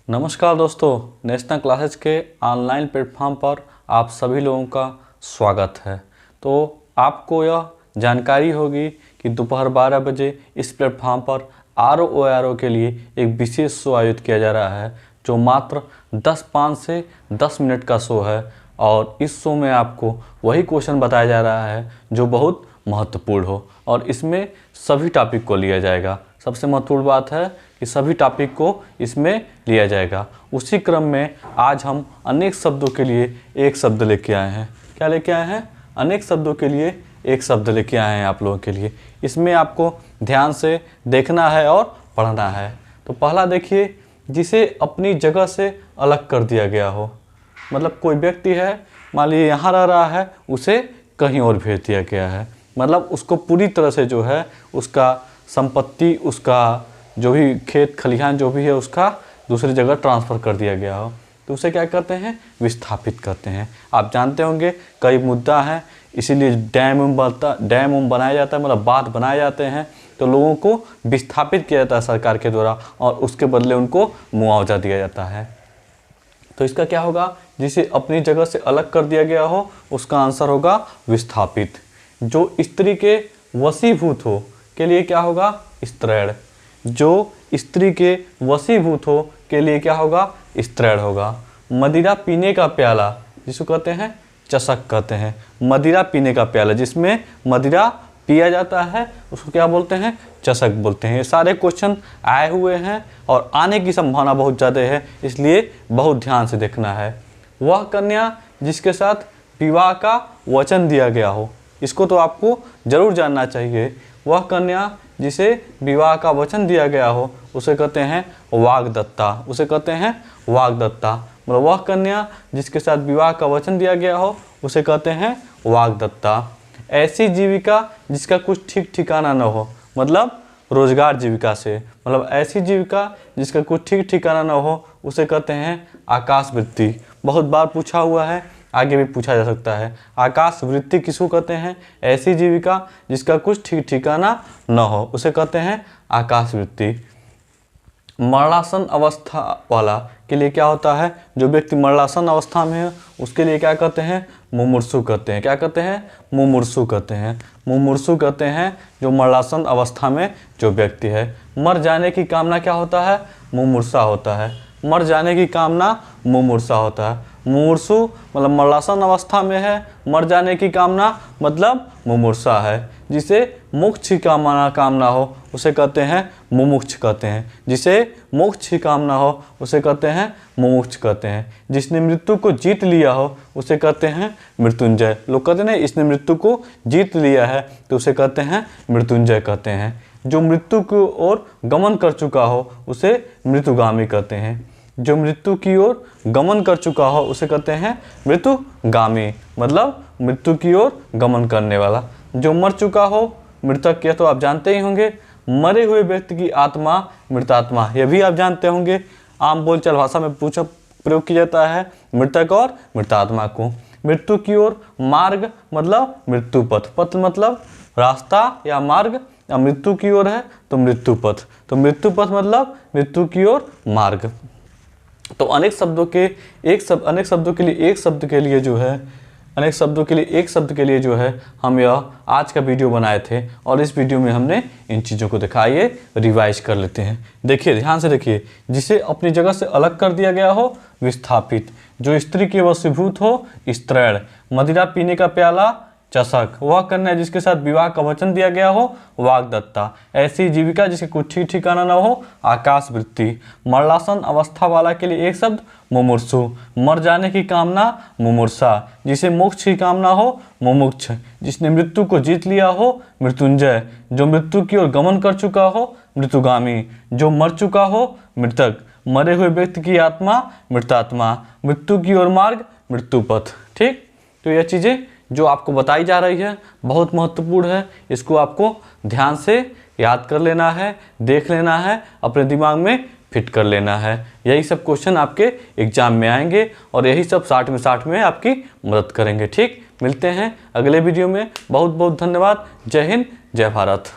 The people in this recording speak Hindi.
नमस्कार दोस्तों, नेशनल क्लासेस के ऑनलाइन प्लेटफॉर्म पर आप सभी लोगों का स्वागत है। तो आपको यह जानकारी होगी कि दोपहर 12 बजे इस प्लेटफॉर्म पर RO के लिए एक विशेष शो आयोजित किया जा रहा है, जो मात्र 5 से 10 मिनट का शो है। और इस शो में आपको वही क्वेश्चन बताया जा रहा है जो बहुत महत्वपूर्ण हो, और इसमें सभी टॉपिक को लिया जाएगा। सबसे महत्वपूर्ण बात है कि सभी टॉपिक को इसमें लिया जाएगा। उसी क्रम में आज हम अनेक शब्दों के लिए एक शब्द लेके आए हैं। क्या लेके आए हैं? अनेक शब्दों के लिए एक शब्द लेके आए हैं आप लोगों के लिए। इसमें आपको ध्यान से देखना है और पढ़ना है। तो पहला देखिए, जिसे अपनी जगह से अलग कर दिया गया हो। मतलब कोई व्यक्ति है, मान लीजिए यहाँ रह रहा है, उसे कहीं और भेज दिया गया है। मतलब उसको पूरी तरह से जो है उसका संपत्ति, उसका जो भी खेत खलिहान जो भी है, उसका दूसरी जगह ट्रांसफ़र कर दिया गया हो, तो उसे क्या कहते हैं? विस्थापित कहते हैं। आप जानते होंगे कई मुद्दा हैं, इसीलिए डैम बनाया जाता है, मतलब बांध बनाए जाते हैं, तो लोगों को विस्थापित किया जाता है सरकार के द्वारा, और उसके बदले उनको मुआवजा दिया जाता है। तो इसका क्या होगा? जिसे अपनी जगह से अलग कर दिया गया हो, उसका आंसर होगा विस्थापित। जो स्त्री के वशीभूत हो के लिए क्या होगा? स्त्रैण। जो स्त्री के वशीभूत हो के लिए क्या होगा? स्त्रैण होगा। मदिरा पीने का प्याला, जिसको कहते हैं चषक कहते हैं। मदिरा पीने का प्याला, जिसमें मदिरा पिया जाता है, उसको क्या बोलते हैं? चषक बोलते हैं। ये सारे क्वेश्चन आए हुए हैं और आने की संभावना बहुत ज़्यादा है, इसलिए बहुत ध्यान से देखना है। वह कन्या जिसके साथ विवाह का वचन दिया गया हो, इसको तो आपको जरूर जानना चाहिए। वह कन्या जिसे विवाह का वचन दिया गया हो, उसे कहते हैं वाग्दत्ता। उसे कहते हैं वाग्दत्ता। मतलब वह कन्या जिसके साथ विवाह का वचन दिया गया हो, उसे कहते हैं वाग्दत्ता। ऐसी जीविका जिसका कुछ ठीक ठिकाना न हो, मतलब रोजगार जीविका से, मतलब ऐसी जीविका जिसका कुछ ठीक ठिकाना न हो, उसे कहते हैं आकाशवृत्ति। बहुत बार पूछा हुआ है, आगे भी पूछा जा सकता है। आकाश वृत्ति किसको कहते हैं? ऐसी जीविका जिसका कुछ ठीक ठिकाना न हो, उसे कहते हैं आकाश वृत्ति। मरणासन अवस्था वाला के लिए क्या होता है? जो व्यक्ति मरणासन अवस्था में है, उसके लिए क्या कहते हैं? मुमूर्षु कहते हैं। क्या कहते हैं? मुमूर्षु कहते हैं। मुमूर्षु कहते हैं जो मरणासन अवस्था में जो व्यक्ति है। मर जाने की कामना क्या होता है? मुमूर्षा होता है। मर जाने की कामना मुमूर्षा होता है। मुमूर्षु मतलब मरणासन अवस्था में है, मर जाने की कामना मतलब मुमूर्षा है। जिसे मोक्ष की कामना हो, उसे कहते हैं मुमुक्ष कहते हैं। जिसे मोक्ष की कामना हो, उसे कहते हैं मुमुक्ष कहते हैं। जिसने मृत्यु को जीत लिया हो, उसे कहते हैं मृत्युंजय। लोग कहते हैं इसने मृत्यु को जीत लिया है, तो उसे कहते हैं मृत्युंजय कहते हैं। जो मृत्यु की ओर गमन कर चुका हो, उसे मृत्युगामी कहते हैं। जो मृत्यु की ओर गमन कर चुका हो, उसे कहते हैं मृत्युगामी, मतलब मृत्यु की ओर गमन करने वाला। जो मर चुका हो, मृतक, यह तो आप जानते ही होंगे। मरे हुए व्यक्ति की आत्मा मृतात्मा, यह भी आप जानते होंगे। आम बोलचाल भाषा में प्रयोग किया जाता है मृतक और मृतात्मा को। मृत्यु की ओर मार्ग मतलब मृत्यु पथ। पथ मतलब रास्ता या मार्ग, या मृत्यु की ओर है तो मृत्यु पथ। तो मृत्यु पथ मतलब मृत्यु की ओर मार्ग। तो अनेक शब्दों के लिए एक शब्द के लिए जो है हम यह आज का वीडियो बनाए थे, और इस वीडियो में हमने इन चीज़ों को देखा। आइए रिवाइज कर लेते हैं। देखिए, ध्यान से देखिए। जिसे अपनी जगह से अलग कर दिया गया हो, विस्थापित। जो स्त्री के वशीभूत हो, स्त्रैण। मदिरा पीने का प्याला, चषक। वह कन्या जिसके साथ विवाह का वचन दिया गया हो, वाग्दत्ता। ऐसी जीविका जिसके कुछ ठीक ठिकाना न हो, आकाश वृत्ति। मरणासन अवस्था वाला के लिए एक शब्द मुमूर्षु। मर जाने की कामना मुमूर्षा। जिसे मोक्ष की कामना हो, मुमुक्ष। जिसने मृत्यु को जीत लिया हो, मृत्युंजय। जो मृत्यु की ओर गमन कर चुका हो, मृत्युगामी। जो मर चुका हो, मृतक। मरे हुए व्यक्ति की आत्मा मृतात्मा। मृत्यु की ओर मार्ग मृत्युपथ। ठीक, तो यह चीज़ें जो आपको बताई जा रही है बहुत महत्वपूर्ण है। इसको आपको ध्यान से याद कर लेना है, देख लेना है, अपने दिमाग में फिट कर लेना है। यही सब क्वेश्चन आपके एग्जाम में आएंगे, और यही सब 60 में आपकी मदद करेंगे। ठीक, मिलते हैं अगले वीडियो में। बहुत बहुत धन्यवाद। जय हिंद, जय भारत।